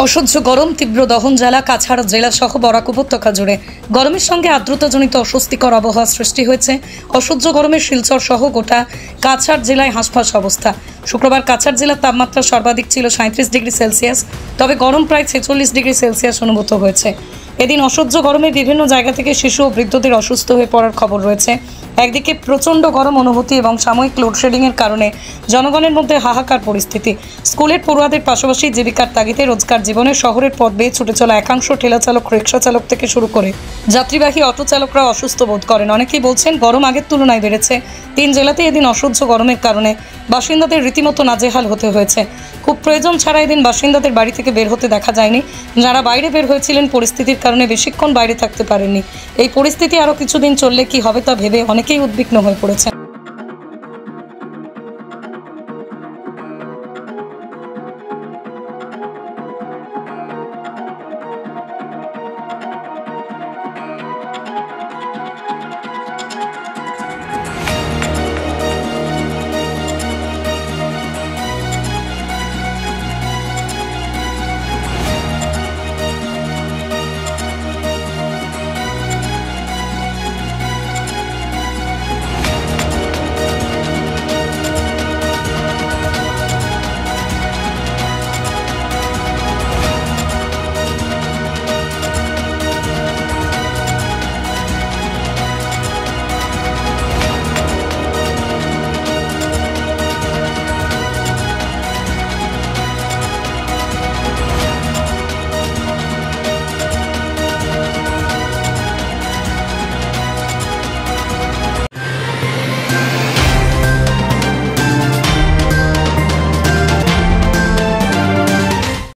অসহ্য গরম, তীব্র দহন জ্বালা কাছাড় জেলা সহ বরাক উপত্যকা জুড়ে গরমের সঙ্গে আর্দ্রতাজনিত অস্বস্তিকর আবহাওয়া সৃষ্টি হয়েছে। অসহ্য গরমে শিলচর সহ গোটা কাছাড় জেলায় হাঁসফাঁস অবস্থা। শুক্রবার কাছাড় জেলার তাপমাত্রা সর্বাধিক ছিল 37 ডিগ্রি সেলসিয়াস, তবে গরম প্রায় 46 ডিগ্রি সেলসিয়াস অনুভূত হয়েছে। এদিন অসহ্য গরমে বিভিন্ন জায়গা থেকে শিশু ও বৃদ্ধদের অসুস্থ হয়ে পড়ার খবর রয়েছে। একদিকে প্রচণ্ড গরম অনুভূতি এবং সাময়িক লোডশেডিংয়ের কারণে জনগণের মধ্যে হাহাকার পরিস্থিতি। স্কুলের পড়ুয়াদের পাশাপাশি জীবিকার তাগিদে রোজকার জীবনে শহরের পথ বেয়ে ছুটে চলা একাংশ ঠেলা চালক, রিক্সা চালক থেকে শুরু করে যাত্রীবাহী অটো চালকরা অসুস্থ বোধ করেন। অনেকেই বলছেন গরম আগের তুলনায় বেড়েছে। 3 জেলাতে এদিন অসহ্য গরমের কারণে বাসিন্দাদের রীতিমতো নাজেহাল হতে হয়েছে। খুব প্রয়োজন ছাড়া এদিন বাসিন্দাদের বাড়ি থেকে বের হতে দেখা যায়নি। যারা বাইরে বের হয়েছিলেন পরিস্থিতির কারণে বেশিক্ষণ বাইরে থাকতে পারেননি। এই পরিস্থিতি আরও কিছুদিন চললে কি হবে তা ভেবে অনেকেই উদ্বিগ্ন হয়ে পড়েছেন।